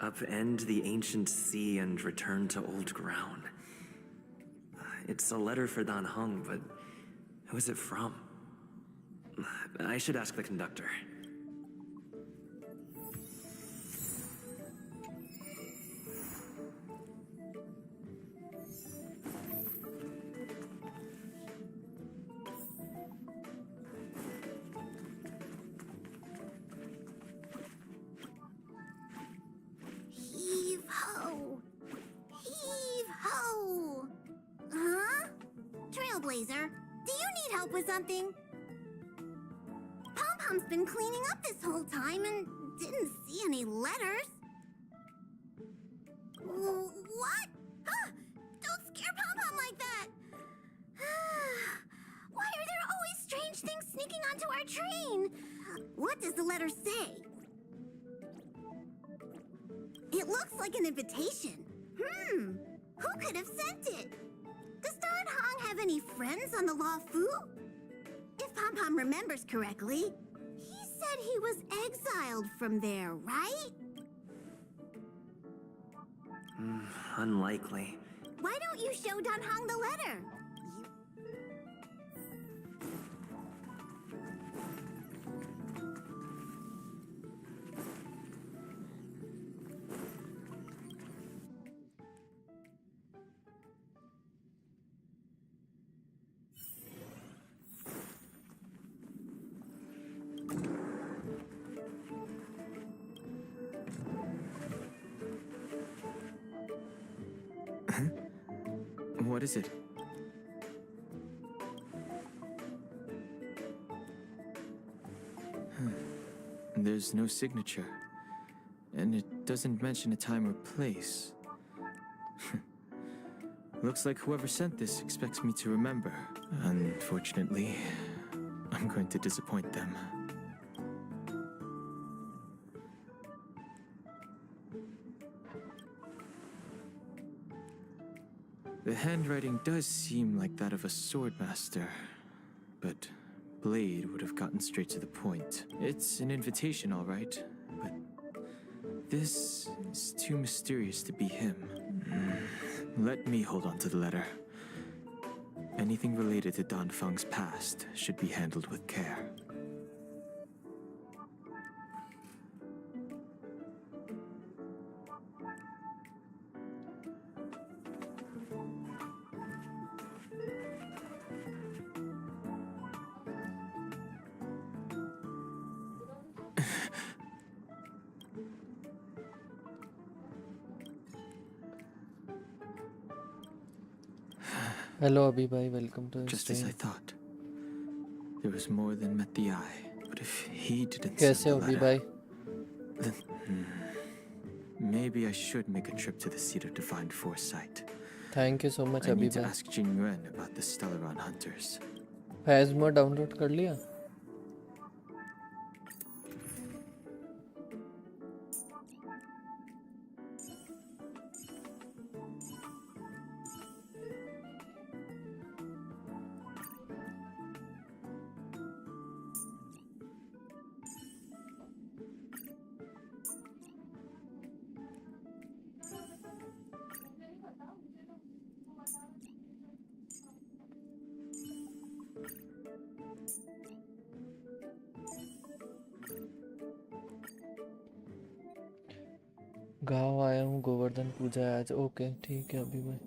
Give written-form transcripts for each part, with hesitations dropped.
Upend the ancient sea and return to old ground. It's a letter for Dan Heng, but who is it from? I should ask the conductor. Heave ho! Heave ho! Huh? Trailblazer, do you need help with something? Pom-Pom's been cleaning up this whole time and didn't see any letters. What? Huh? Don't scare Pom-Pom like that! Why are there always strange things sneaking onto our train? What does the letter say? It looks like an invitation. Who could have sent it? Does Dan Heng have any friends on the Law Fu? If Pom-Pom remembers correctly, he said he was exiled from there, right? Unlikely. Why don't you show Dan Heng the letter? What is it? There's no signature. And it doesn't mention a time or place. Looks like whoever sent this expects me to remember. Unfortunately, I'm going to disappoint them. The handwriting does seem like that of a swordmaster, but Blade would have gotten straight to the point. It's an invitation, all right, but this is too mysterious to be him. Let me hold on to the letter. Anything related to Dan Feng's past should be handled with care. Hello Abhi bhai, welcome to the Just as I stream. thought. There was more than met the eye. But if he didn't कैसे send हो the Abhi letter, bhai? then maybe I should make a trip to the seat of divine foresight. Thank you so much I Abhi need to bhai. ask Jing Yuan about the Stellaron hunters. Phasma download कर लिया? गाँव आया हूँ, गोवर्धन पूजा है आज. Okay ठीक है अभी भाई.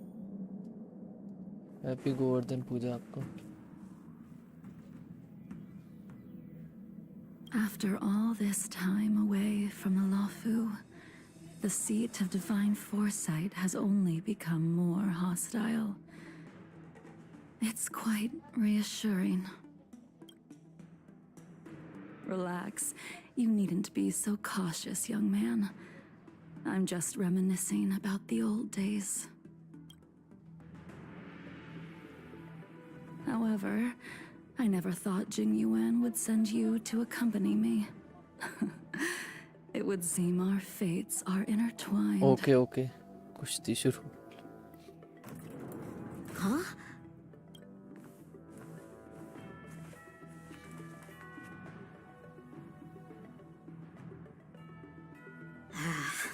हैप्पी गोवर्धन पूजा आपको. After all this time away from the Luofu, the seat of divine foresight has only become more hostile. It's quite reassuring. Relax. You needn't be so cautious, young man. I'm just reminiscing about the old days. However, I never thought Jing Yuan would send you to accompany me. It would seem our fates are intertwined. Okay okay, कुश्ती शुरू. Huh?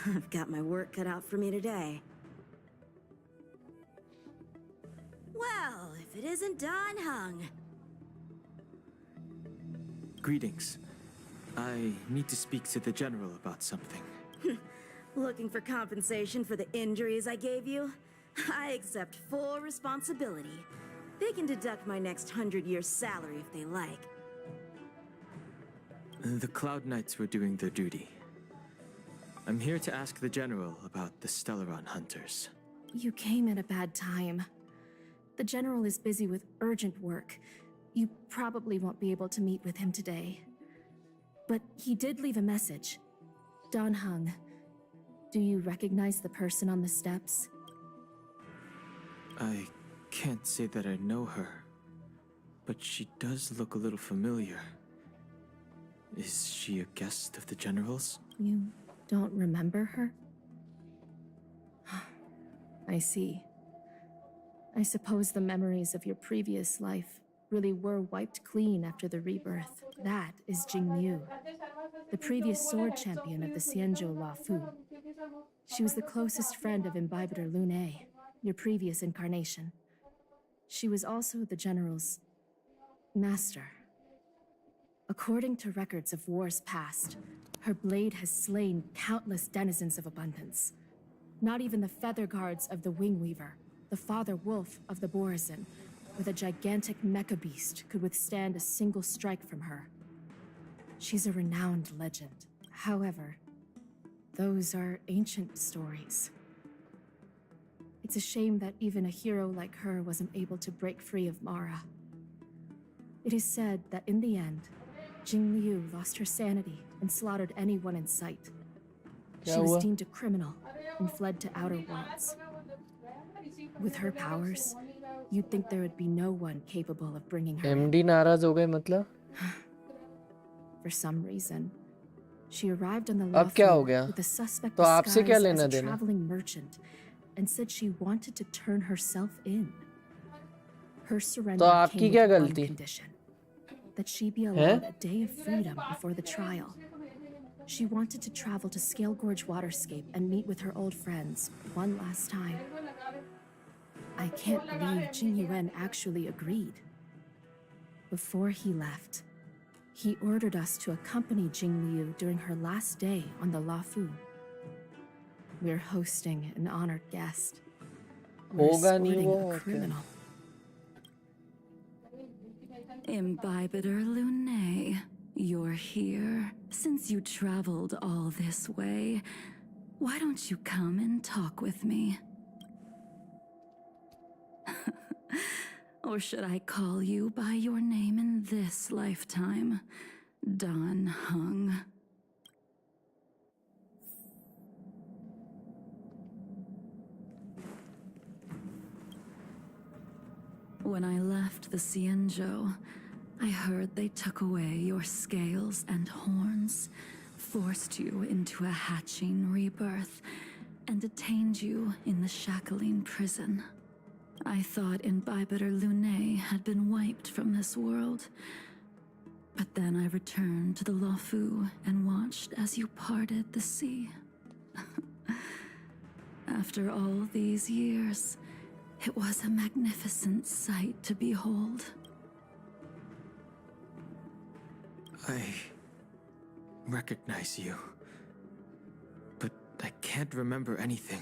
I've got my work cut out for me today. Well, if it isn't Don Hung. Greetings. I need to speak to the general about something. Looking for compensation for the injuries I gave you? I accept full responsibility. They can deduct my next 100 years' salary if they like. The Cloud Knights were doing their duty. I'm here to ask the general about the Stellaron hunters. You came at a bad time. The general is busy with urgent work. You probably won't be able to meet with him today. But he did leave a message. Don Hung, do you recognize the person on the steps? I can't say that I know her, but she does look a little familiar. Is she a guest of the general's? You don't remember her? I see. I suppose the memories of your previous life really were wiped clean after the rebirth. That is Jing Liu, the previous sword champion of the Xianzhou La Fu. She was the closest friend of Imbibitor Lune, your previous incarnation. She was also the general's master. According to records of wars past, her blade has slain countless denizens of abundance. Not even the feather guards of the Wingweaver, the father wolf of the Borazin, with a gigantic mecha beast could withstand a single strike from her. She's a renowned legend. However, those are ancient stories. It's a shame that even a hero like her wasn't able to break free of Mara. It is said that in the end, Jing Liu lost her sanity and slaughtered anyone in sight. She was deemed a criminal and fled to outer worlds. With her powers, you'd think there would be no one capable of bringing her in. MD नाराज हो गए मतलब? For some reason, she arrived on the अब क्या हो Lafu गया? with a suspect तो आपसे क्या disguised as लेना a देना? traveling merchant and said she wanted to turn herself in. Her surrender तो आपकी came क्या with one गलती? condition, that she be allowed a day of freedom before the trial. She wanted to travel to Scale Gorge Waterscape and meet with her old friends one last time. I can't believe Jing Yuan actually agreed. Before he left, he ordered us to accompany Jing Liu during her last day on the Lafu. We're hosting an honored guest. We're होगा नहीं escorting वो a और क्या? criminal. Imbibitor Lune, you're here. Since you traveled all this way, why don't you come and talk with me? Or should I call you by your name in this lifetime? Don Hung. When I left the Xianzhou, I heard they took away your scales and horns, forced you into a hatching rebirth, and detained you in the shackling prison. I thought Imbibitor Lune had been wiped from this world. But then I returned to the Lafu and watched as you parted the sea. After all these years, it was a magnificent sight to behold. I recognize you, but I can't remember anything.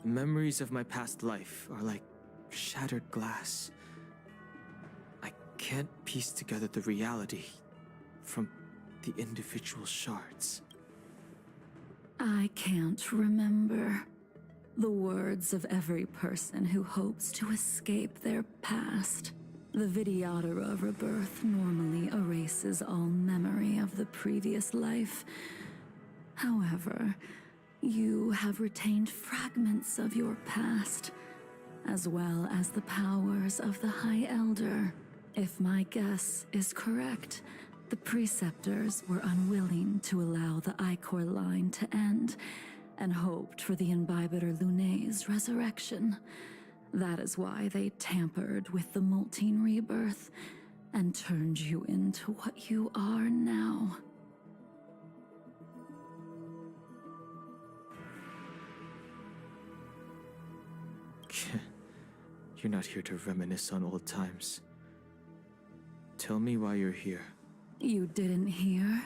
The memories of my past life are like shattered glass. I can't piece together the reality from the individual shards. I can't remember. The words of every person who hopes to escape their past. The Vidyadhara rebirth normally erases all memory of the previous life. However, you have retained fragments of your past, as well as the powers of the High Elder. If my guess is correct, the preceptors were unwilling to allow the Ichor line to end, and hoped for the Imbibitor Lune's resurrection. That is why they tampered with the molting rebirth and turned you into what you are now. You're not here to reminisce on old times. Tell me why you're here. You didn't hear?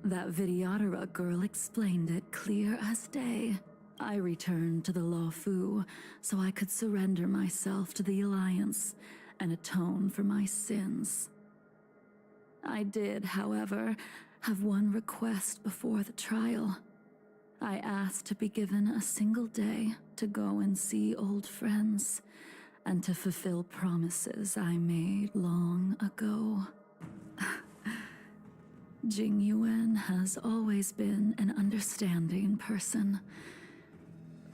That Videodora girl explained it clear as day. I returned to the Lawfu so I could surrender myself to the Alliance and atone for my sins. I did, however, have one request before the trial. I asked to be given a single day to go and see old friends and to fulfill promises I made long ago. Jing Yuan has always been an understanding person.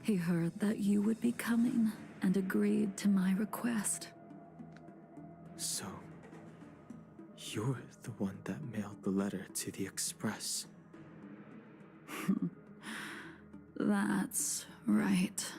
He heard that you would be coming and agreed to my request. So, you're the one that mailed the letter to the Express. That's right.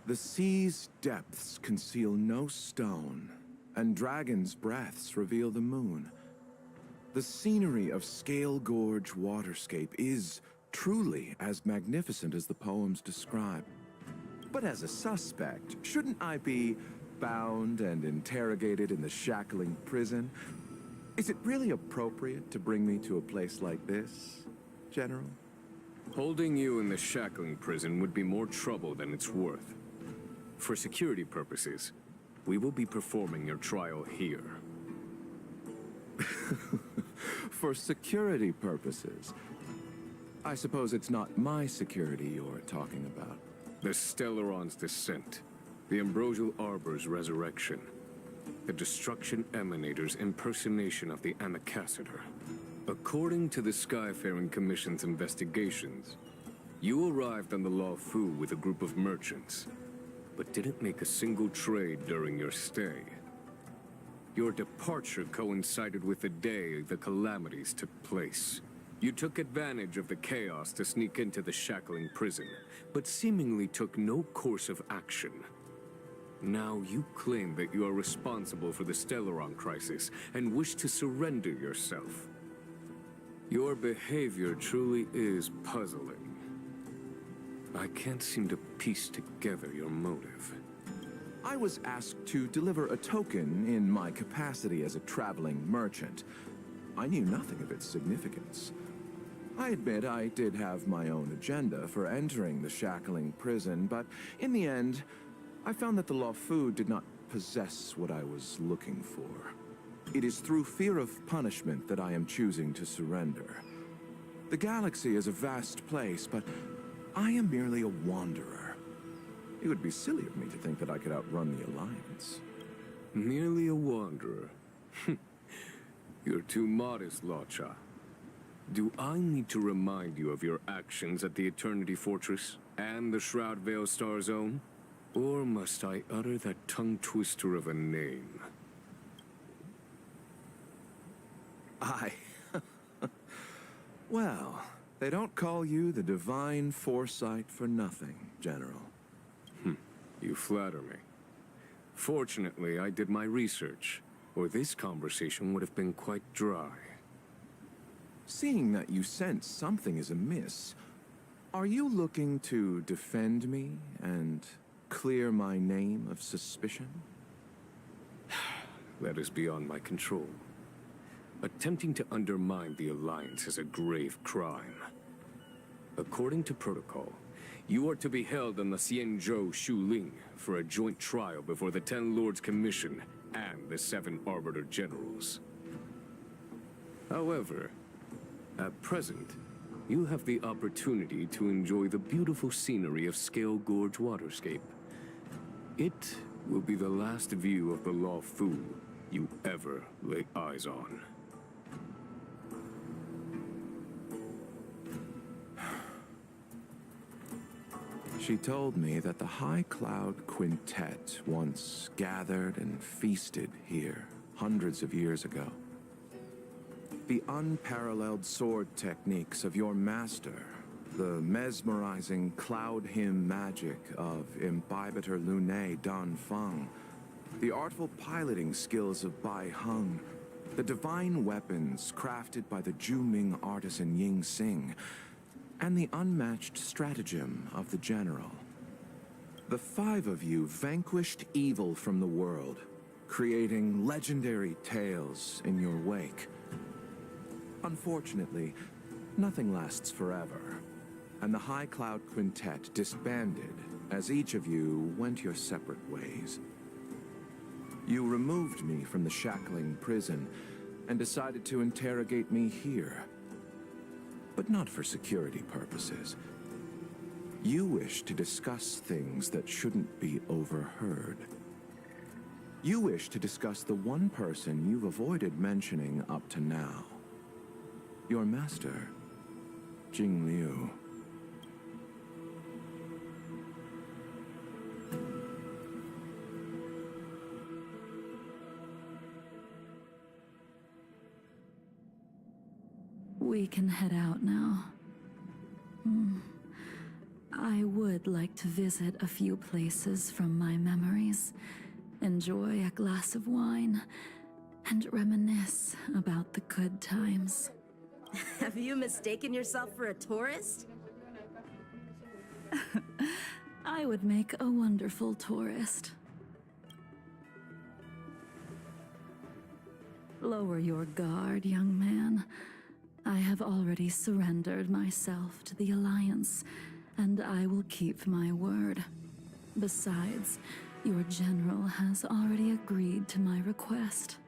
The sea's depths conceal no stone, and dragons' breaths reveal the moon. The scenery of Scale Gorge Waterscape is truly as magnificent as the poems describe. But as a suspect, shouldn't I be bound and interrogated in the shackling prison? Is it really appropriate to bring me to a place like this, General? Holding you in the shackling prison would be more trouble than it's worth. For security purposes, we will be performing your trial here. For security purposes? I suppose it's not my security you're talking about. The Stellaron's descent, the Ambrosial Arbor's resurrection, the Destruction Emanator's impersonation of the Amicassator. According to the Skyfaring Commission's investigations, you arrived on the Lawfu with a group of merchants, but didn't make a single trade during your stay. Your departure coincided with the day the calamities took place. You took advantage of the chaos to sneak into the shackling prison, but seemingly took no course of action. Now you claim that you are responsible for the Stellaron crisis and wish to surrender yourself. Your behavior truly is puzzling. I can't seem to piece together your motive. I was asked to deliver a token in my capacity as a traveling merchant. I knew nothing of its significance. I admit I did have my own agenda for entering the shackling prison, but in the end, I found that the Lawfu did not possess what I was looking for. It is through fear of punishment that I am choosing to surrender. The galaxy is a vast place, but I am merely a wanderer. It would be silly of me to think that I could outrun the Alliance. Merely a wanderer? You're too modest, Lacha. Do I need to remind you of your actions at the Eternity Fortress and the Shroud Veil Star Zone? Or must I utter that tongue-twister of a name? Well, they don't call you the Divine Foresight for nothing, General. You flatter me. Fortunately, I did my research, or this conversation would have been quite dry. Seeing that you sense something is amiss, are you looking to defend me and clear my name of suspicion? That is beyond my control. Attempting to undermine the Alliance is a grave crime. According to protocol, you are to be held on the Xianzhou Shuling for a joint trial before the 10 Lords Commission and the 7 Arbiter Generals. However, at present, you have the opportunity to enjoy the beautiful scenery of Scale Gorge Waterscape. It will be the last view of the Lawfu you ever lay eyes on. She told me that the High Cloud Quintet once gathered and feasted here hundreds of years ago. The unparalleled sword techniques of your master, the mesmerizing cloud hymn magic of Imbibitor Lunae Danfeng, the artful piloting skills of Bai Heng, the divine weapons crafted by the Ju-Ming artisan Ying Xing, and the unmatched stratagem of the general. The five of you vanquished evil from the world, creating legendary tales in your wake. Unfortunately, nothing lasts forever, and the High Cloud Quintet disbanded as each of you went your separate ways. You removed me from the shackling prison and decided to interrogate me here. But not for security purposes. You wish to discuss things that shouldn't be overheard. You wish to discuss the one person you've avoided mentioning up to now. Your master, Jing Liu. We can head out now. I would like to visit a few places from my memories, enjoy a glass of wine, and reminisce about the good times. Have you mistaken yourself for a tourist? I would make a wonderful tourist. Lower your guard, young man. I have already surrendered myself to the Alliance, and I will keep my word. Besides, your general has already agreed to my request.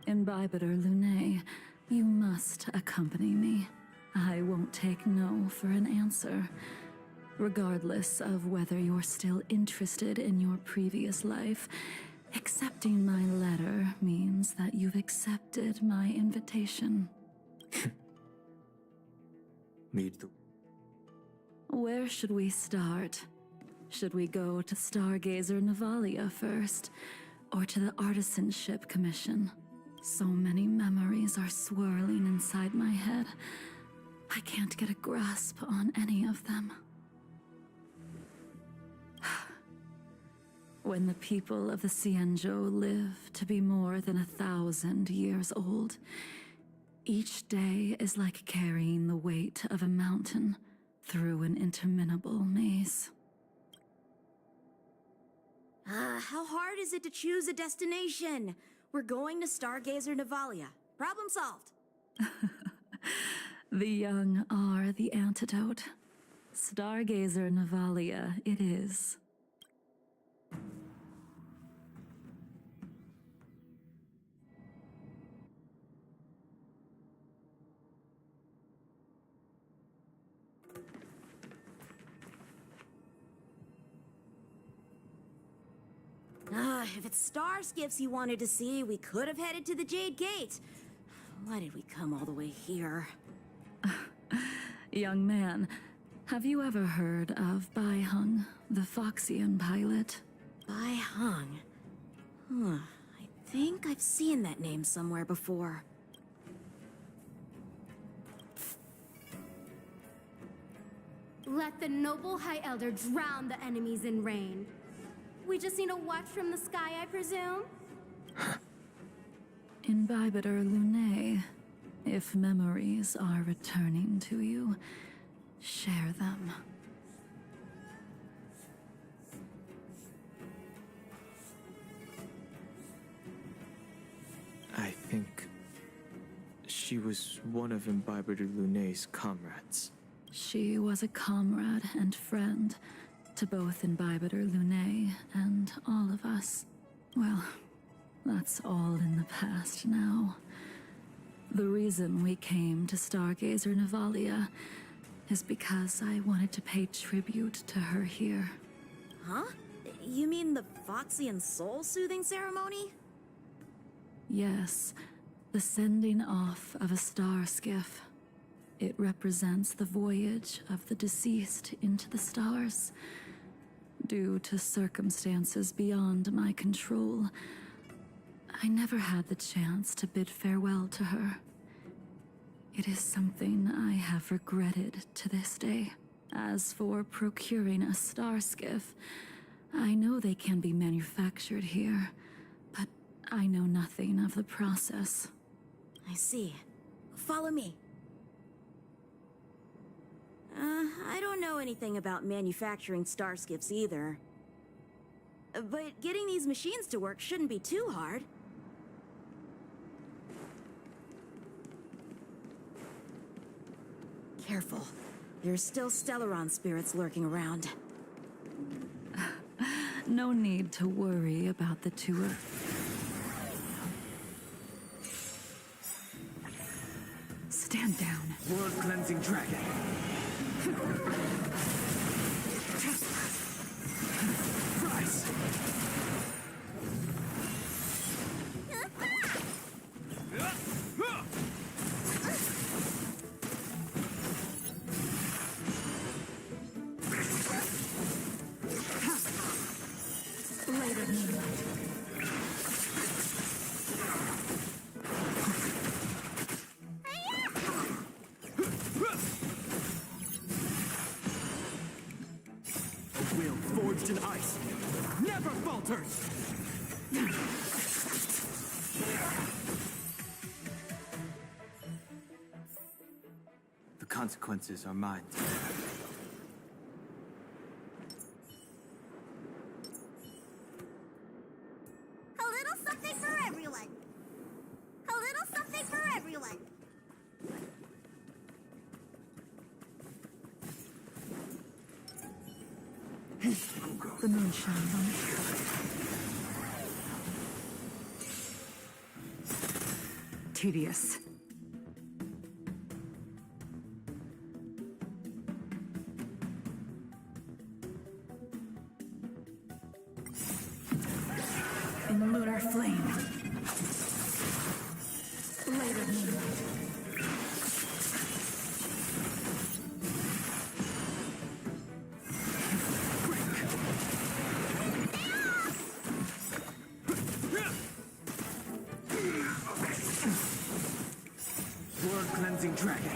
Imbibitor Lunae, you must accompany me. I won't take no for an answer. Regardless of whether you're still interested in your previous life, accepting my letter means that you've accepted my invitation. Where should we start? Should we go to Stargazer Navalia first, or to the Artisanship Commission? So many memories are swirling inside my head. I can't get a grasp on any of them. When the people of the Xianzhou live to be more than 1,000 years old, each day is like carrying the weight of a mountain through an interminable maze. How hard is it to choose a destination? We're going to Stargazer Navalia. Problem solved. The young are the antidote. Stargazer Navalia it is. If it's star skiffs you wanted to see, we could have headed to the Jade Gate. Why did we come all the way here? Young man, have you ever heard of Bai Heng, the Foxian pilot? Bai Heng. I think I've seen that name somewhere before. Let the noble High Elder drown the enemies in rain. We just need a watch from the sky, I presume? Imbibitor Lunae, if memories are returning to you, share them. I think she was one of Imbibitor Lunae's comrades. She was a comrade and friend to both Imbibitor Lunae and all of us. Well, that's all in the past now. The reason we came to Stargazer Navalia is because I wanted to pay tribute to her here. Huh? You mean the Foxian soul-soothing ceremony? Yes, the sending off of a star skiff. It represents the voyage of the deceased into the stars. Due to circumstances beyond my control, I never had the chance to bid farewell to her. It is something I have regretted to this day. As for procuring a star skiff, I know they can be manufactured here, I know nothing of the process. I see. Follow me. I don't know anything about manufacturing star skiffs either. But getting these machines to work shouldn't be too hard. Careful. There's still Stellaron spirits lurking around. No need to worry about the tour. Stand down. World-cleansing dragon. Price. Will forged in ice never falters. The consequences are mine. A little something for everyone. A little something for everyone. The moon shines on it. Tedious. In the lunar flame. Later moonlight. World-cleansing dragon.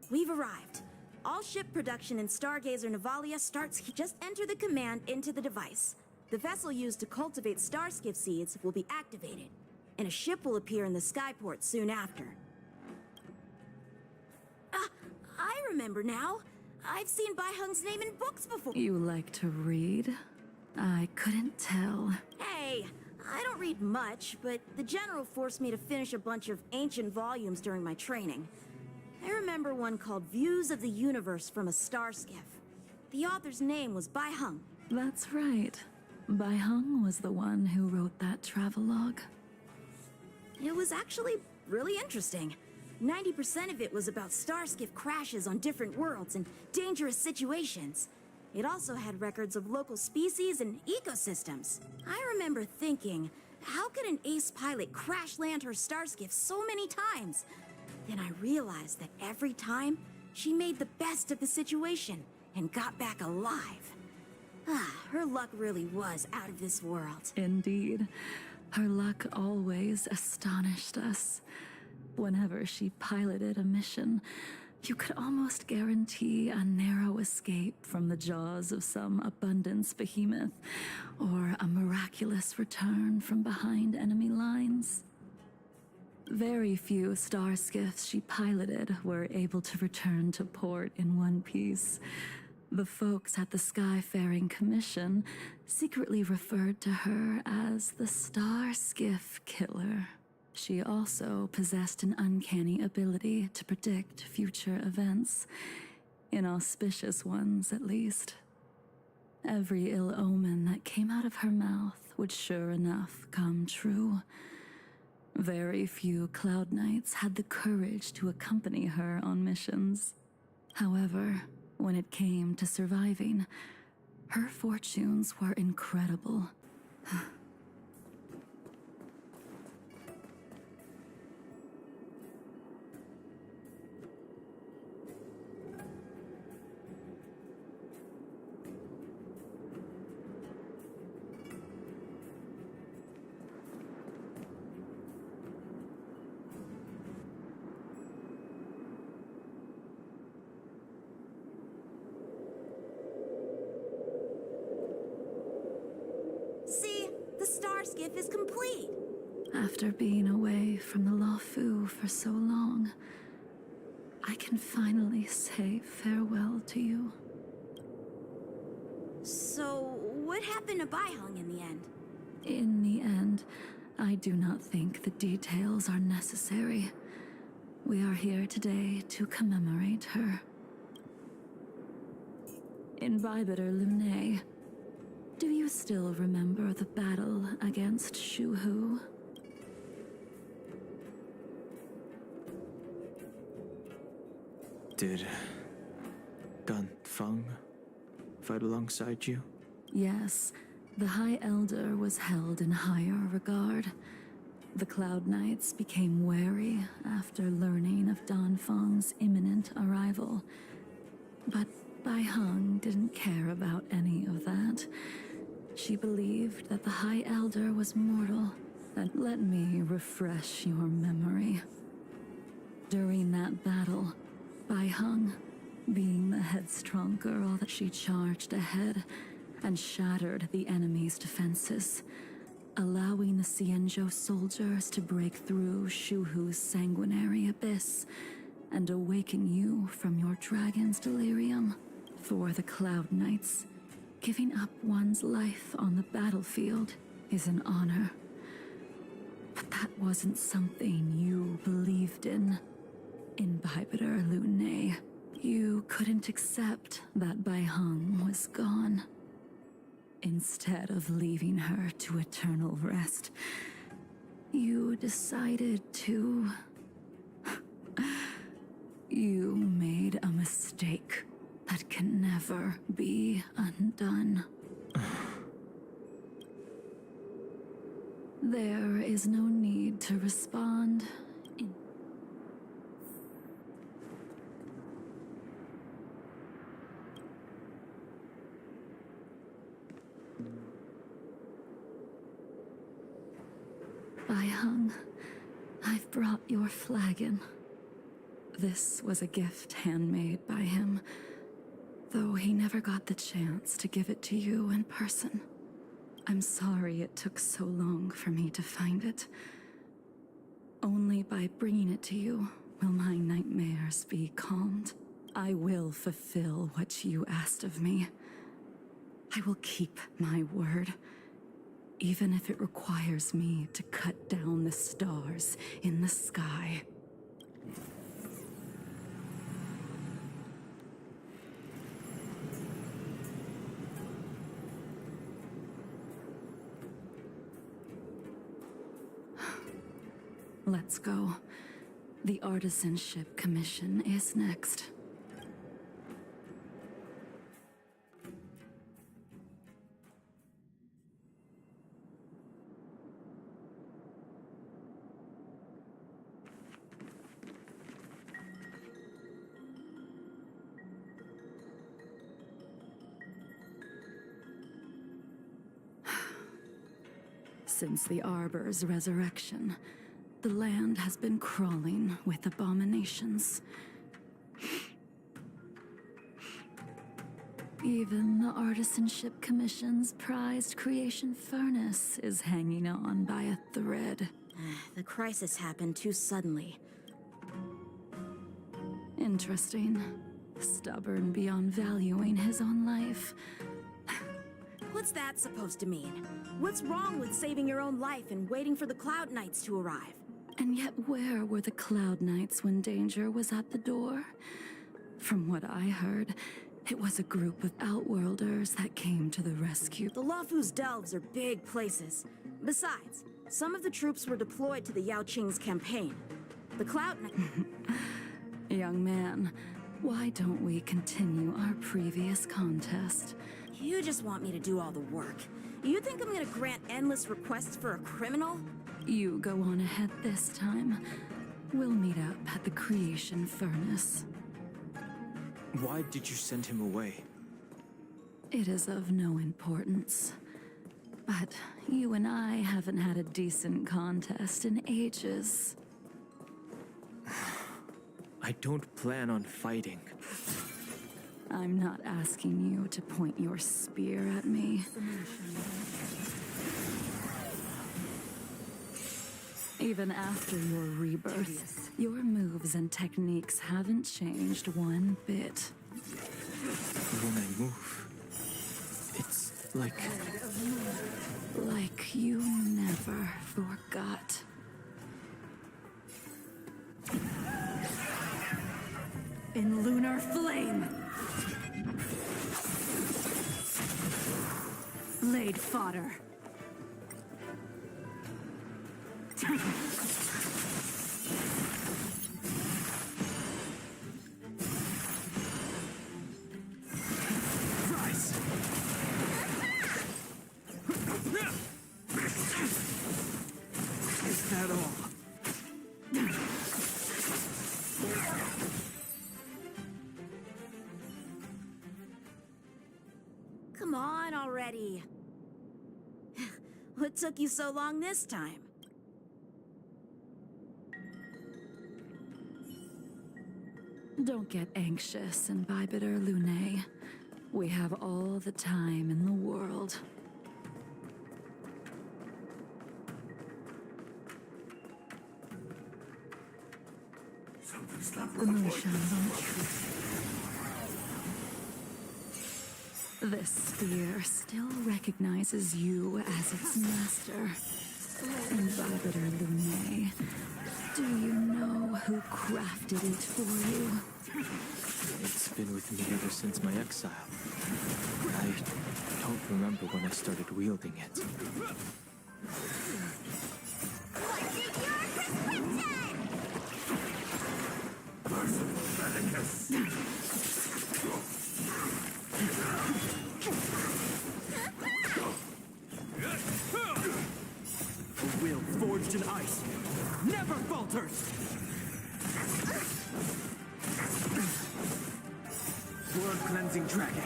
We've arrived. All ship production in Stargazer Navalia starts. Just enter the command into the device. The vessel used to cultivate starskiff seeds will be activated, and a ship will appear in the skyport soon after. I remember now. I've seen Bai Hung's name in books before. You like to read? I couldn't tell. Hey, I don't read much, but the General forced me to finish a bunch of ancient volumes during my training. I remember one called Views of the Universe from a Star Skiff. The author's name was Bai Hung. That's right. Bai Hung was the one who wrote that travelogue. It was actually really interesting. 90% of it was about starskiff crashes on different worlds and dangerous situations. It also had records of local species and ecosystems. I remember thinking, how could an ace pilot crash land her starskiff so many times? Then I realized that every time, she made the best of the situation and got back alive. Her luck really was out of this world. Indeed. Her luck always astonished us. Whenever she piloted a mission, you could almost guarantee a narrow escape from the jaws of some abundance behemoth, or a miraculous return from behind enemy lines. Very few star skiffs she piloted were able to return to port in one piece. The folks at the Skyfaring Commission secretly referred to her as the Star Skiff Killer. She also possessed an uncanny ability to predict future events, inauspicious ones at least. Every ill omen that came out of her mouth would sure enough come true. Very few Cloud Knights had the courage to accompany her on missions. However, when it came to surviving, her fortunes were incredible. star skiff is complete. After being away from the Luofu for so long, I can finally say farewell to you. So, what happened to Baihung in the end? In the end, I do not think the details are necessary. We are here today to commemorate her. Invibitor Lune, do you still remember the battle against Shuhu? Did Danfeng fight alongside you? Yes, the High Elder was held in higher regard. The Cloud Knights became wary after learning of Danfeng's imminent arrival. But Baihung didn't care about any of that. She believed that the High Elder was mortal. And let me refresh your memory. During that battle, Baihung, being the headstrong girl that she charged ahead and shattered the enemy's defenses, allowing the Xianzhou soldiers to break through Shuhu's sanguinary abyss and awaken you from your dragon's delirium. For the Cloud Knights, giving up one's life on the battlefield is an honor. But that wasn't something you believed in. Invibitor Lune, you couldn't accept that Baihung was gone. Instead of leaving her to eternal rest, you decided to... You made a mistake that can never be undone. There is no need to respond. Baihung, I've brought your flagon. This was a gift handmade by him, though he never got the chance to give it to you in person. I'm sorry it took so long for me to find it. Only by bringing it to you will my nightmares be calmed. I will fulfill what you asked of me. I will keep my word, even if it requires me to cut down the stars in the sky. Let's go. The Artisanship Commission is next. Since the Arbor's resurrection, the land has been crawling with abominations. Even the Artisanship Commission's prized creation furnace is hanging on by a thread. The crisis happened too suddenly. Interesting. Stubborn beyond valuing his own life. What's that supposed to mean? What's wrong with saving your own life and waiting for the Cloud Knights to arrive? And yet where were the Cloud Knights when danger was at the door? From what I heard, it was a group of Outworlders that came to the rescue. The Luofu's delves are big places. Besides, some of the troops were deployed to the Yao Qing's campaign. The Cloud Knights... Young man, why don't we continue our previous contest? You just want me to do all the work. You think I'm gonna grant endless requests for a criminal? You go on ahead this time. We'll meet up at the creation furnace. Why did you send him away? It is of no importance. But you and I haven't had a decent contest in ages. I don't plan on fighting. I'm not asking you to point your spear at me. Even after your rebirth, your moves and techniques haven't changed one bit. When I move, it's like you never forgot. In lunar flame! Blade fodder. rise. Is that all? Come on already. What took you so long this time? Don't get anxious, Imbibitor Lunae. We have all the time in the world. The moon shines on the truth. This spear still recognizes you as its master. Imbibitor Lunae, do you know who crafted it for you? It's been with me ever since my exile. I don't remember when I started wielding it. A will forged in ice never falters! Blood-cleansing dragon.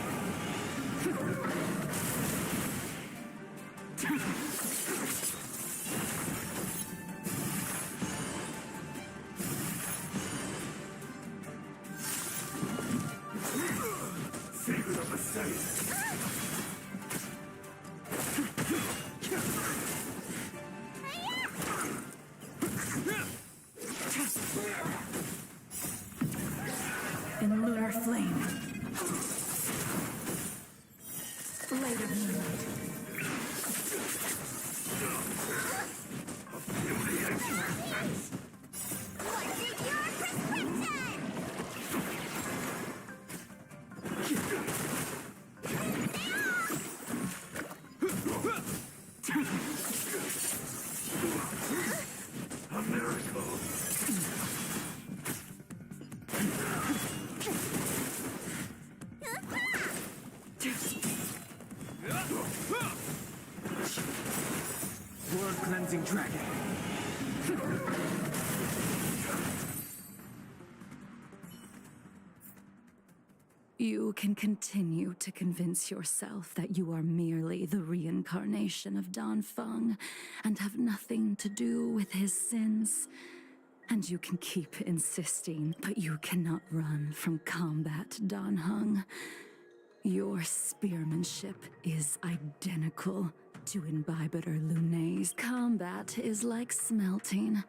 Secret of the saints. In lunar flame. Blade of moonlight. A miracle. Blood-cleansing dragon. You can continue to convince yourself that you are merely the reincarnation of Dan Feng and have nothing to do with his sins. And you can keep insisting, but you cannot run from combat, Dan Heng. Your spearmanship is identical to Imbibitor Lunae's. Combat is like smelting.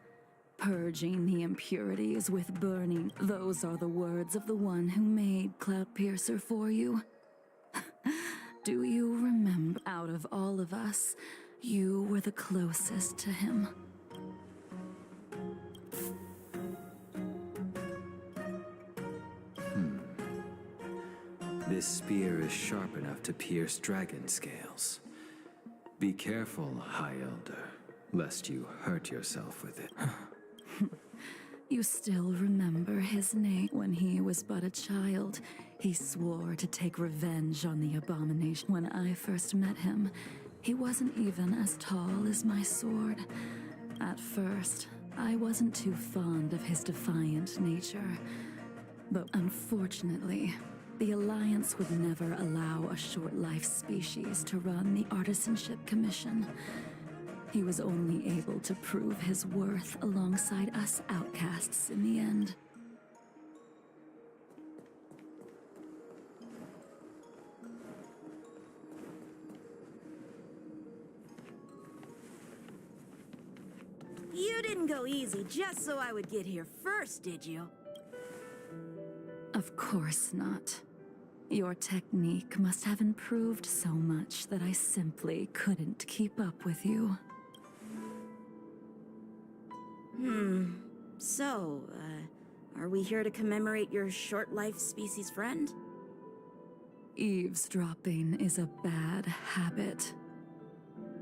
Purging the impurities with burning. Those are the words of the one who made Cloudpiercer for you. Do you remember? Out of all of us, you were the closest to him. This spear is sharp enough to pierce dragon scales. Be careful, High Elder, lest you hurt yourself with it. You still remember his name. When he was but a child, he swore to take revenge on the abomination. When I first met him, he wasn't even as tall as my sword. At first, I wasn't too fond of his defiant nature. But unfortunately, the Alliance would never allow a short-life species to run the Artisanship Commission. He was only able to prove his worth alongside us outcasts in the end. You didn't didn't go easy just so I would get here first, did you? Of course not. Your technique must have improved so much that I simply couldn't keep up with you. So, are we here to commemorate your short-life species friend? Eavesdropping is a bad habit.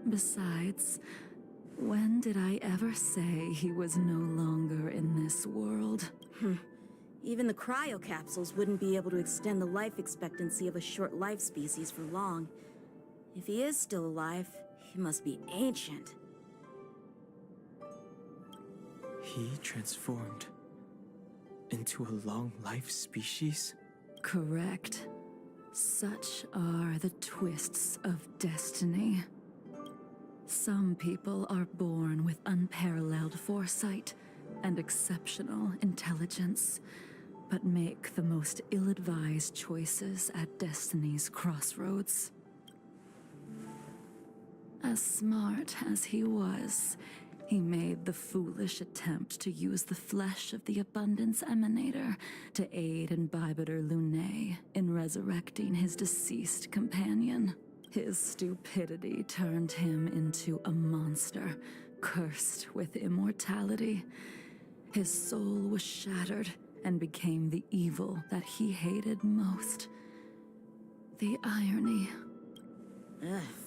Besides, when did I ever say he was no longer in this world? Even the cryocapsules wouldn't be able to extend the life expectancy of a short-life species for long. If he is still alive, he must be ancient. He transformed into a long-life species? Correct. Such are the twists of destiny. Some people are born with unparalleled foresight and exceptional intelligence, but make the most ill-advised choices at destiny's crossroads. As smart as he was, he made the foolish attempt to use the flesh of the Abundance Emanator to aid in Bibiter Lunae in resurrecting his deceased companion. His stupidity turned him into a monster, cursed with immortality. His soul was shattered and became the evil that he hated most. The irony.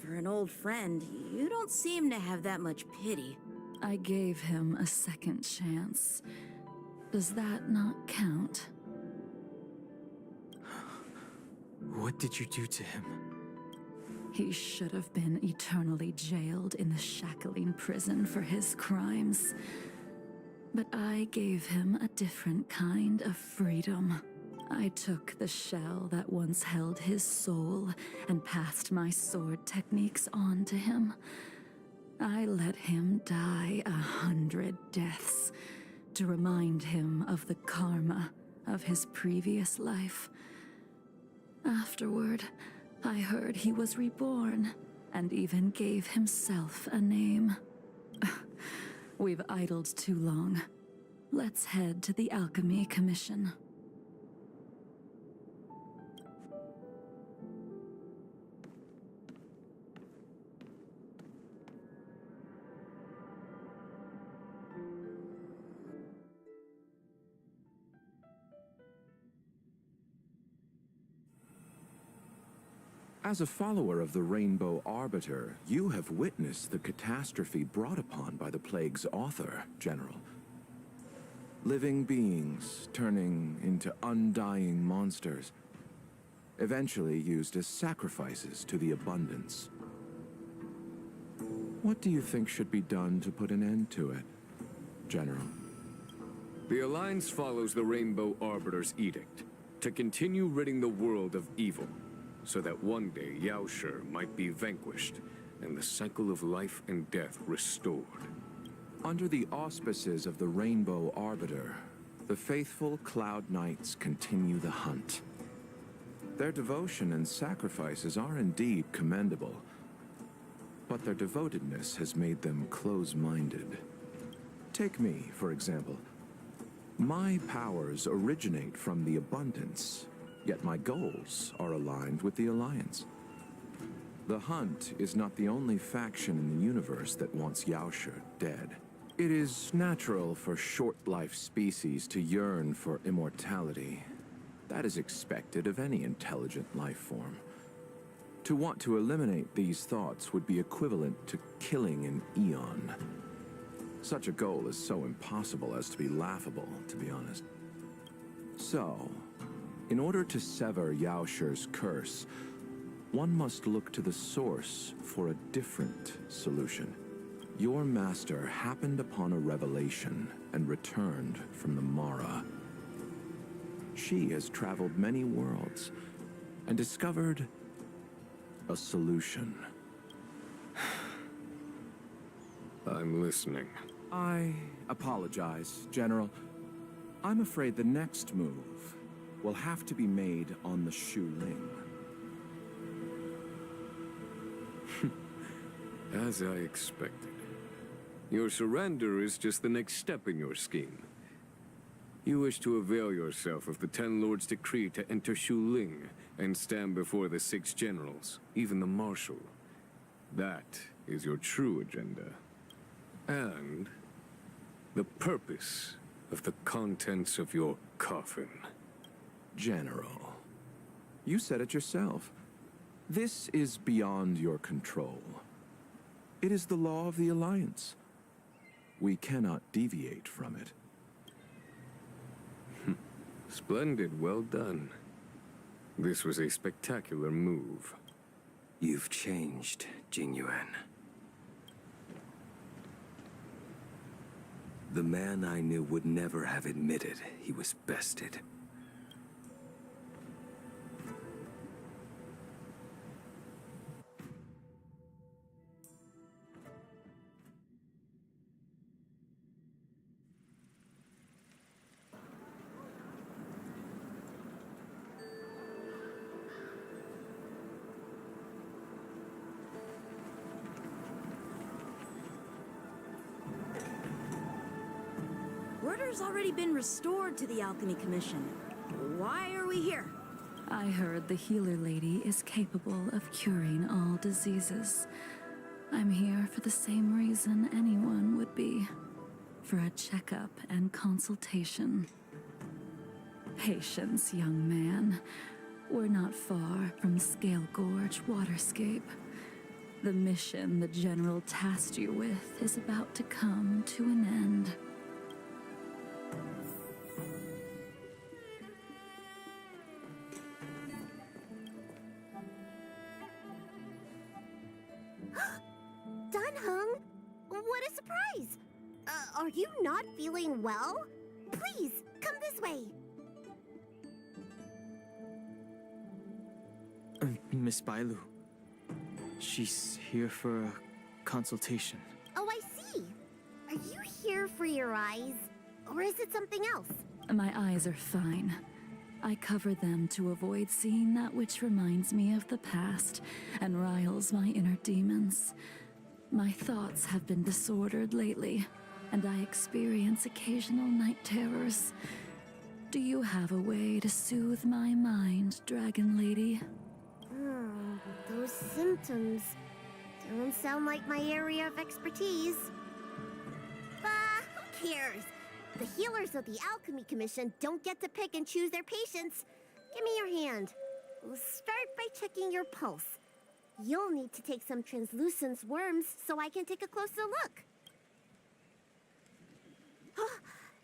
For an old friend, you don't seem to have that much pity. I gave him a second chance. Does that not count? What did you do to him? He should have been eternally jailed in the shackling prison for his crimes. But I gave him a different kind of freedom. I took the shell that once held his soul and passed my sword techniques on to him. I let him die 100 deaths to remind him of the karma of his previous life. Afterward, I heard he was reborn and even gave himself a name. We've idled too long. Let's head to the Alchemy Commission. As a follower of the Rainbow Arbiter, you have witnessed the catastrophe brought upon by the plague's author, General. Living beings turning into undying monsters, eventually used as sacrifices to the Abundance. What do you think should be done to put an end to it, General? The Alliance follows the Rainbow Arbiter's edict to continue ridding the world of evil, so that one day Yaoshi might be vanquished and the cycle of life and death restored. Under the auspices of the Rainbow Arbiter, the faithful Cloud Knights continue the hunt. Their devotion and sacrifices are indeed commendable, but their devotedness has made them close-minded. Take me, for example. My powers originate from the Abundance, yet my goals are aligned with the Alliance. The Hunt is not the only faction in the universe that wants Yaoshi dead. It is natural for short-life species to yearn for immortality. That is expected of any intelligent life form. To want to eliminate these thoughts would be equivalent to killing an eon. Such a goal is so impossible as to be laughable, to be honest. So, in order to sever Yaoshi's curse, one must look to the source for a different solution. Your master happened upon a revelation and returned from the Mara. She has traveled many worlds and discovered a solution. I'm listening. I apologize, General. I'm afraid the next move will have to be made on the Shu Ling. As I expected. Your surrender is just the next step in your scheme. You wish to avail yourself of the Ten Lords' decree to enter Shuling and stand before the 6 generals, even the marshal. That is your true agenda. And the purpose of the contents of your coffin. General, you said it yourself. This is beyond your control. It is the law of the Alliance. We cannot deviate from it. Splendid, well done. This was a spectacular move. You've changed, Jingyuan. The man I knew would never have admitted he was bested. Order's already been restored to the Alchemy Commission. Why are we here? I heard the healer lady is capable of curing all diseases. I'm here for the same reason anyone would be. For a checkup and consultation. Patience, young man. We're not far from Scale Gorge Waterscape. The mission the General tasked you with is about to come to an end. Dunhung, what a surprise! Are you not feeling well? Please, come this way. Miss Bailu. She's here for a consultation. Oh, I see. Are you here for your eyes? Or is it something else? My eyes are fine. I cover them to avoid seeing that which reminds me of the past and riles my inner demons. My thoughts have been disordered lately, and I experience occasional night terrors. Do you have a way to soothe my mind, Dragon Lady? Those symptoms don't sound like my area of expertise. Who cares? The healers of the Alchemy Commission don't get to pick and choose their patients. Give me your hand. We'll start by checking your pulse. You'll need to take some translucent worms so I can take a closer look.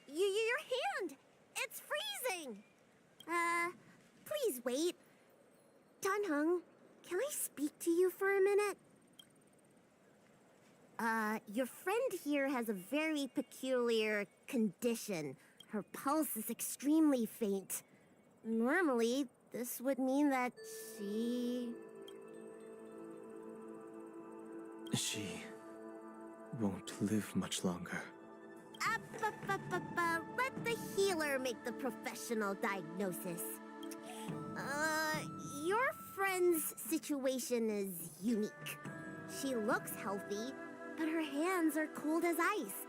Your hand! It's freezing! Please wait. Dunhung, can I speak to you for a minute? Your friend here has a very peculiar condition. Her pulse is extremely faint. Normally, this would mean that She won't live much longer. Let the healer make the professional diagnosis. Your friend's situation is unique. She looks healthy, but her hands are cold as ice.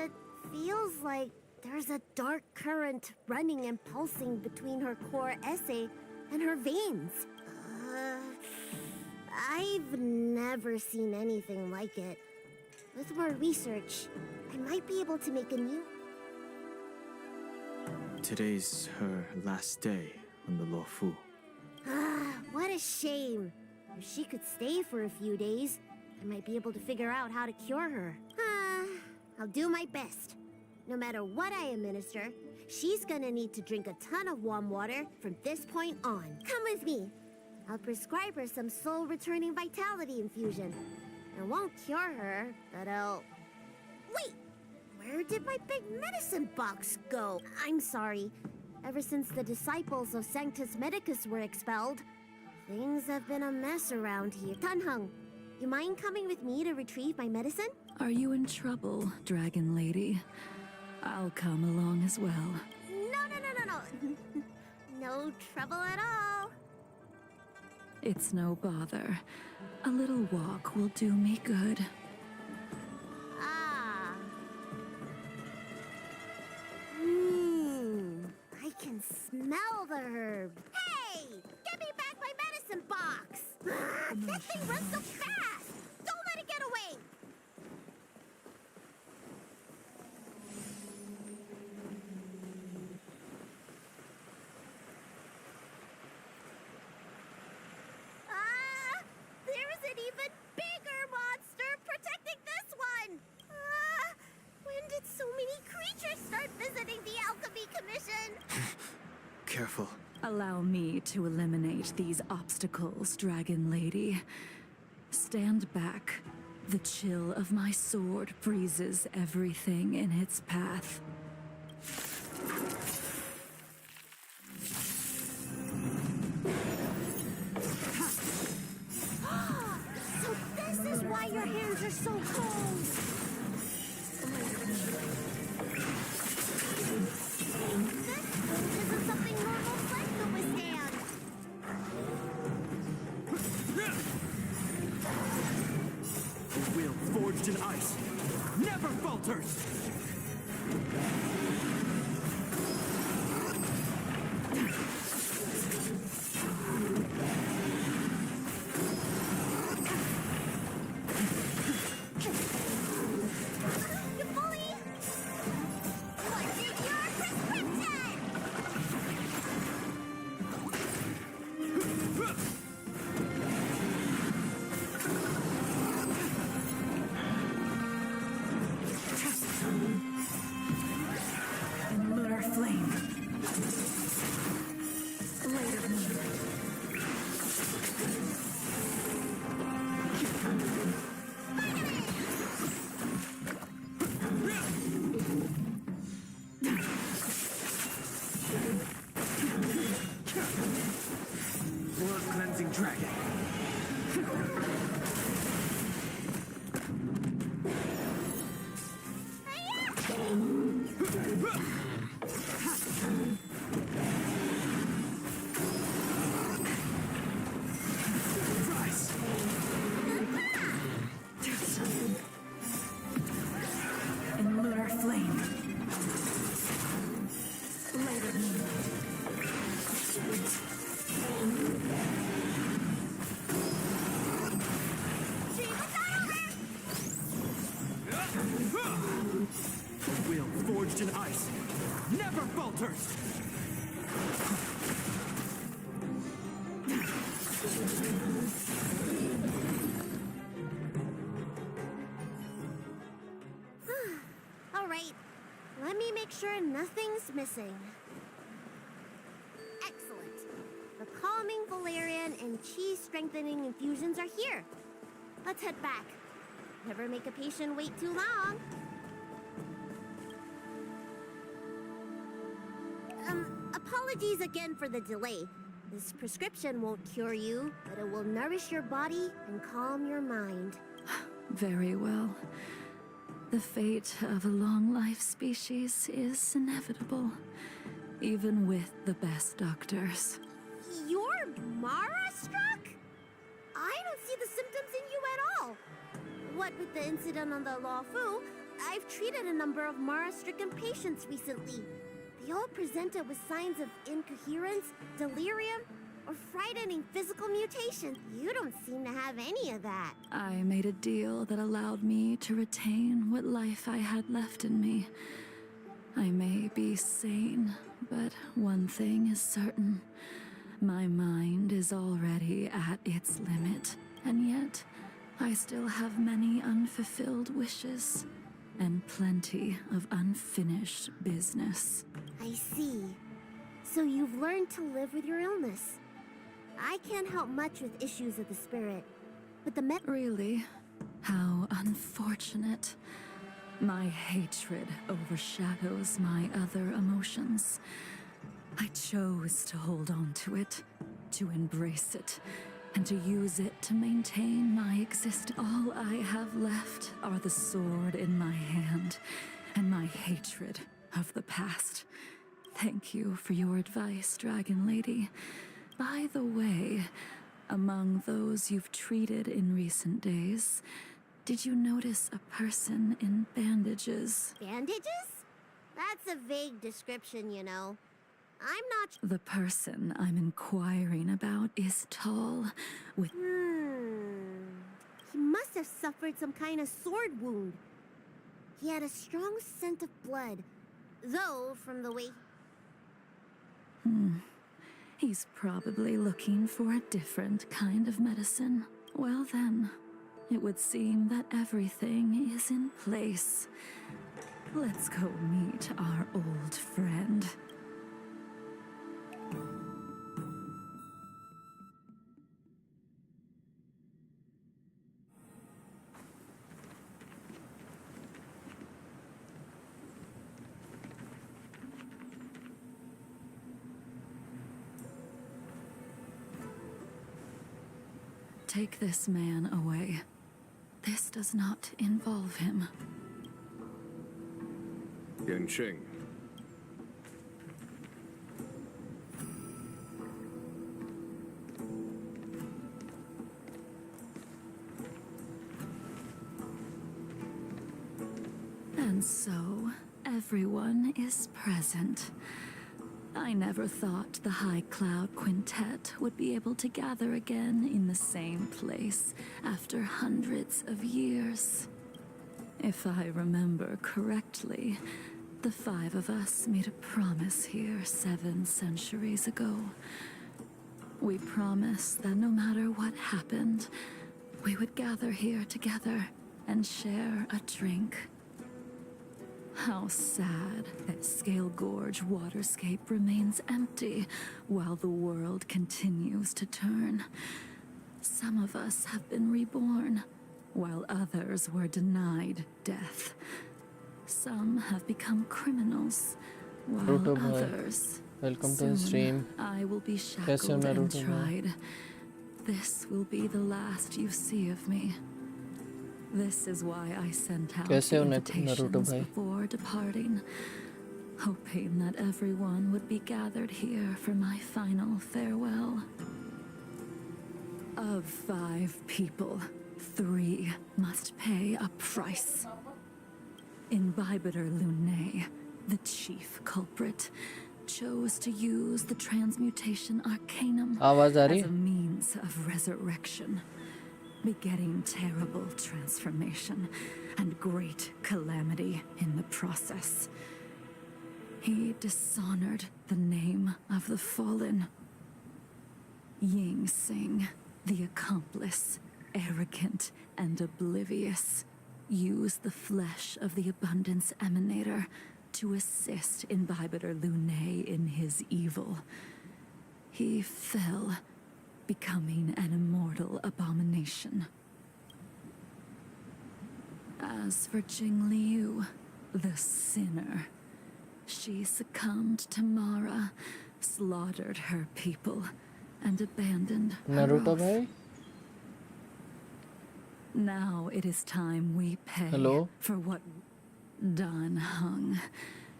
It feels like there's a dark current running and pulsing between her core esse and her veins. I've never seen anything like it. With more research, I might be able to make a new... Today's her last day on the Luofu. What a shame. If she could stay for a few days, I might be able to figure out how to cure her. I'll do my best. No matter what I administer, she's gonna need to drink a ton of warm water from this point on. Come with me. I'll prescribe her some soul-returning vitality infusion. I won't cure her, but I'll... Wait! Where did my big medicine box go? I'm sorry. Ever since the disciples of Sanctus Medicus were expelled, things have been a mess around here. Dunhung, you mind coming with me to retrieve my medicine? Are you in trouble, Dragon Lady? I'll come along as well. No. No trouble at all. It's no bother. A little walk will do me good. fast! Don't let it get away! There's an even bigger monster protecting this one! When did so many creatures start visiting the Alchemy Commission? Careful. Allow me to eliminate these obstacles, Dragon Lady. Stand back. The chill of my sword freezes everything in its path. So this is why your hands are so cold! This isn't something normal flesh can withstand! A will forged in ice never falters! You bully! What's in your prescription? And lunar flame. Later moon. Blood cleansing dragon. Rise! And lunar flame. Later moon. A will forged in ice never falters! Alright, let me make sure nothing's missing. Excellent. The calming valerian and chi-strengthening infusions are here. Let's head back. Never make a patient wait too long. Apologies again for the delay. This prescription won't cure you, but it will nourish your body and calm your mind. Very well. The fate of a long-life species is inevitable, even with the best doctors. You're Mara-struck? I don't see the symptoms in you at all. What with the incident on the Law Fu, I've treated a number of Mara-stricken patients recently. They all presented with signs of incoherence, delirium, or frightening physical mutation. You don't seem to have any of that. I made a deal that allowed me to retain what life I had left in me. I may be sane, but one thing is certain. My mind is already at its limit, and yet I still have many unfulfilled wishes and plenty of unfinished business. I see. So you've learned to live with your illness. I can't help much with issues of the spirit, but the Really? How unfortunate. My hatred overshadows my other emotions. I chose to hold on to it, to embrace it, and to use it to maintain my existence. All I have left are the sword in my hand and my hatred of the past. Thank you for your advice, Dragon Lady. By the way, among those you've treated in recent days, did you notice a person in bandages? Bandages? That's a vague description, you know. I'm not... The person I'm inquiring about is tall, with... have suffered some kind of sword wound. He had a strong scent of blood, though from the way... He's probably looking for a different kind of medicine. Well then, it would seem that everything is in place. Let's go meet our old friend. Take this man away. This does not involve him. Genshin. And so, everyone is present. I never thought the High Cloud Quintet would be able to gather again in the same place after hundreds of years. If I remember correctly, the 5 of us made a promise here 7 centuries ago. We promised that no matter what happened, we would gather here together and share a drink. How sad that Scale Gorge waterscape remains empty while the world continues to turn. Some of us have been reborn, while others were denied death. Some have become criminals, while Naruto boy, others... welcome to the stream. I will be Kaise ho, shackled and Naruto boy? tried. This will be the last you see of me. This is why I sent out Kaise the ho, invitations Naruto bhai? before departing, hoping that everyone would be gathered here for my final farewell. Of 5 people, 3 must pay a price. Imbibitor Lunae, the chief culprit, chose to use the transmutation arcanum आवाज आ रही as है? a means of resurrection, begetting terrible transformation and great calamity in the process. He dishonored the name of the fallen. Ying Sing, the accomplice, arrogant and oblivious, used the flesh of the Abundance Emanator to assist Imbibitor Lunae in his evil. He fell, becoming an immortal abomination. As for Jingliu, the sinner, she succumbed to Mara, slaughtered her people, and abandoned her Naruto oath. bhai? Now it is time we pay Hello? for what Dan Hung.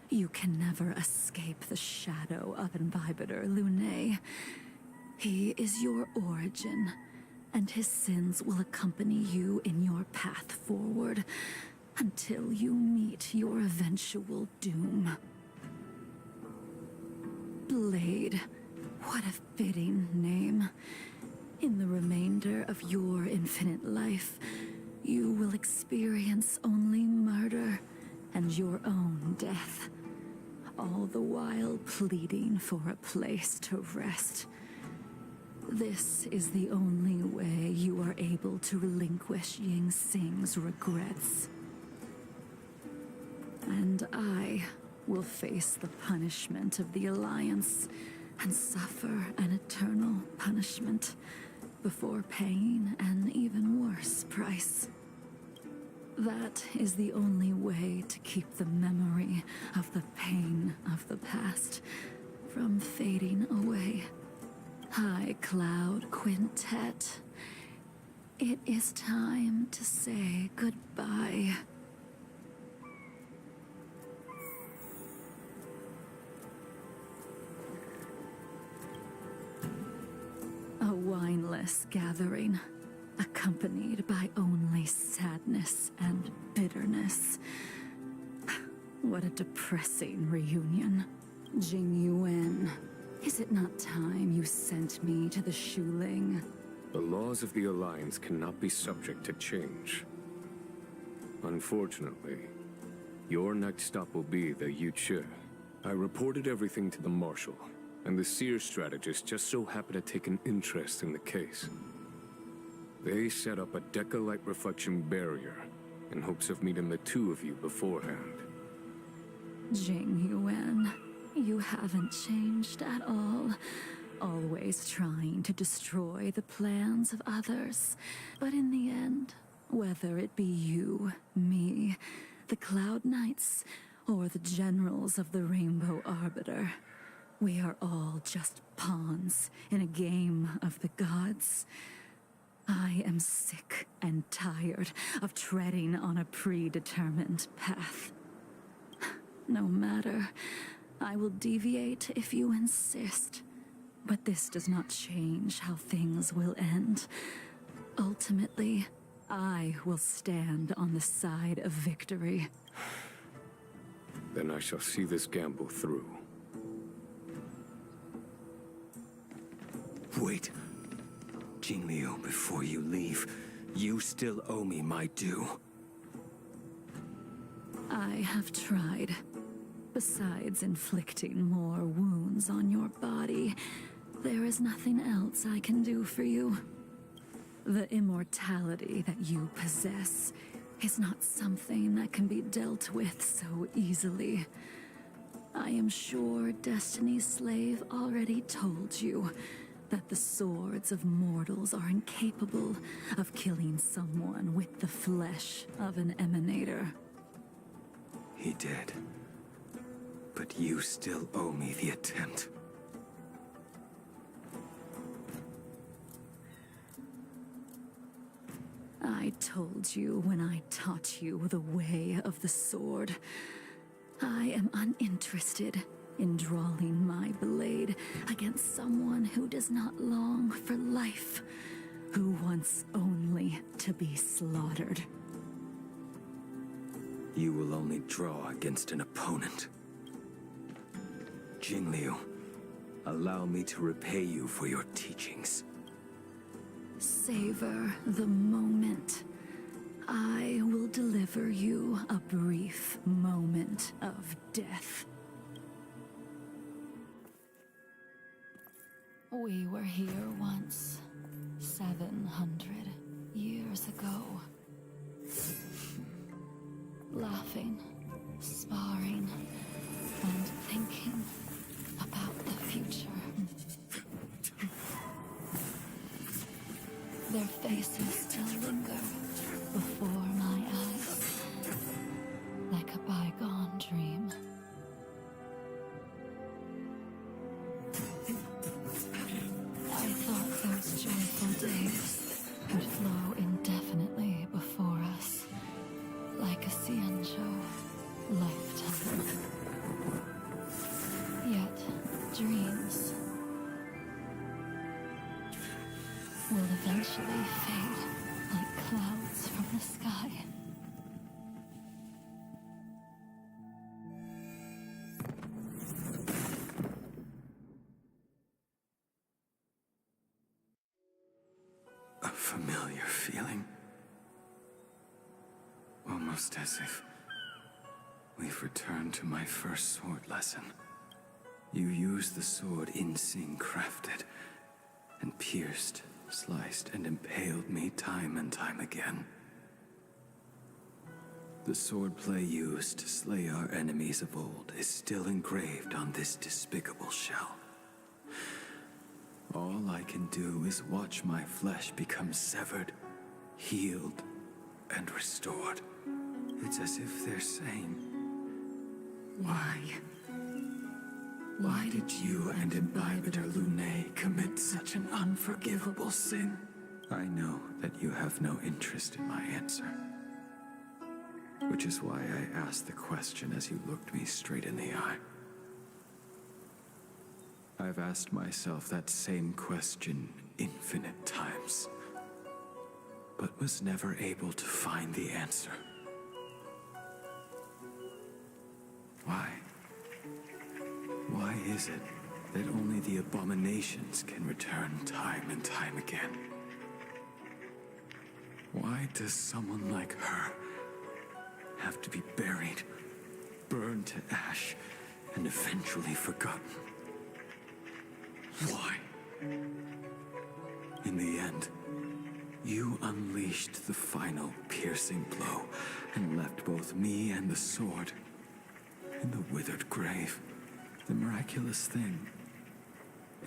You can never escape the shadow of Imbibitor Lunae. He is your origin, and his sins will accompany you in your path forward until you meet your eventual doom. Blade, what a fitting name. In the remainder of your infinite life, you will experience only murder and your own death, all the while pleading for a place to rest. This is the only way you are able to relinquish Ying Sing's regrets. And I will face the punishment of the Alliance and suffer an eternal punishment before paying an even worse price. That is the only way to keep the memory of the pain of the past from fading away. High Cloud Quintet, it is time to say goodbye. A wineless gathering, accompanied by only sadness and bitterness. What a depressing reunion. Jing Yuan, is it not time you sent me to the Shuling? The laws of the Alliance cannot be subject to change. Unfortunately, your next stop will be the Yuanshen. I reported everything to the Marshal, and the Seer strategist just so happened to take an interest in the case. They set up a Deca-light reflection barrier in hopes of meeting the two of you beforehand. Jing Yuan, you haven't changed at all. Always trying to destroy the plans of others. But in the end, whether it be you, me, the Cloud Knights, or the generals of the Rainbow Arbiter, we are all just pawns in a game of the gods. I am sick and tired of treading on a predetermined path. No matter, I will deviate if you insist. But this does not change how things will end. Ultimately, I will stand on the side of victory. Then I shall see this gamble through. Wait. Jingliu, before you leave, you still owe me my due. I have tried. Besides inflicting more wounds on your body, there is nothing else I can do for you. The immortality that you possess is not something that can be dealt with so easily. I am sure Destiny's Slave already told you that the swords of mortals are incapable of killing someone with the flesh of an emanator. He did. But you still owe me the attempt. I told you when I taught you the way of the sword. I am uninterested in drawing my blade against someone who does not long for life, who wants only to be slaughtered. You will only draw against an opponent. Jingliu, allow me to repay you for your teachings. Savor the moment. I will deliver you a brief moment of death. We were here once, 700 years ago. Laughing, sparring, and thinking about the future. Their faces still linger before my eyes, like a bygone dream. I thought those joyful days could flow indefinitely before us, like a Xianzhou lifetime. Yet, dreams will eventually fade like clouds from the sky. A familiar feeling. Almost as if we've returned to my first sword lesson. You used the sword Insing crafted, and pierced, sliced, and impaled me time and time again. The swordplay used to slay our enemies of old is still engraved on this despicable shell. All I can do is watch my flesh become severed, healed, and restored. It's as if they're saying, why? Why did you and Imbibitor Lune commit such an unforgivable sin? I know that you have no interest in my answer. Which is why I asked the question as you looked me straight in the eye. I've asked myself that same question infinite times, but was never able to find the answer. Why? Why is it that only the abominations can return time and time again? Why does someone like her have to be buried, burned to ash, and eventually forgotten? Why? In the end, you unleashed the final piercing blow and left both me and the sword in the withered grave. The miraculous thing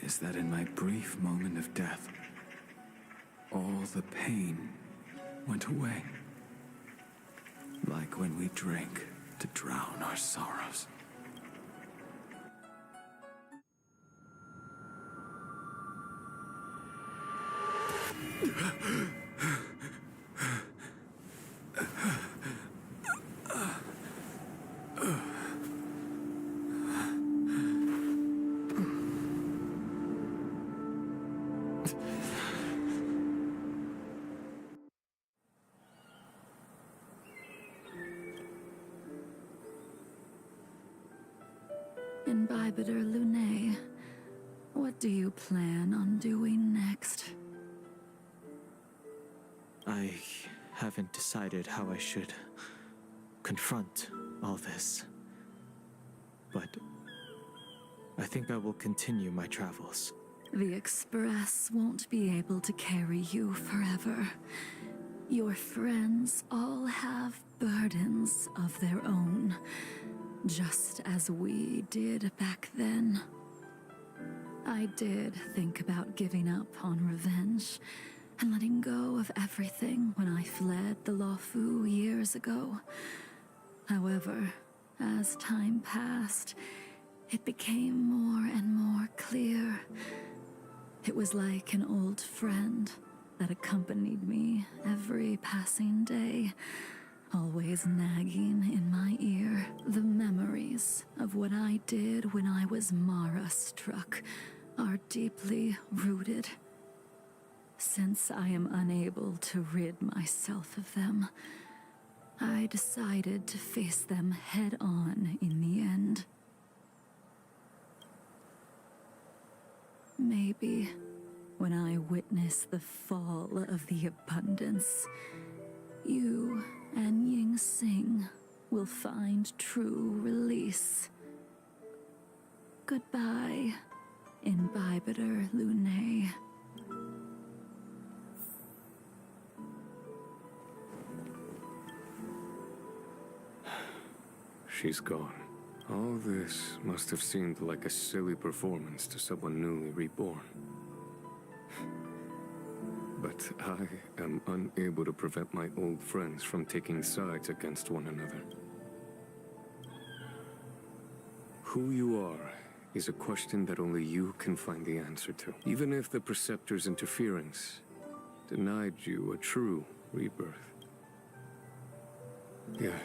is that in my brief moment of death, all the pain went away. Like when we drink to drown our sorrows. Imbibitor Lunae, what do you plan on doing next? I haven't decided how I should confront all this. But I think I will continue my travels. The Express won't be able to carry you forever. Your friends all have burdens of their own, just as we did back then. I did think about giving up on revenge and letting go of everything when I fled the Luofu years ago. However, as time passed, it became more and more clear. It was like an old friend that accompanied me every passing day, always nagging in my ear. The memories of what I did when I was Mara-struck are deeply rooted. Since I am unable to rid myself of them, I decided to face them head-on in the end. Maybe when I witness the fall of the abundance, you and Ying Sing will find true release. Goodbye, Imbibitor Lunae. She's gone. All this must have seemed like a silly performance to someone newly reborn. But I am unable to prevent my old friends from taking sides against one another. Who you are is a question that only you can find the answer to. Even if the Preceptor's interference denied you a true rebirth. Yes.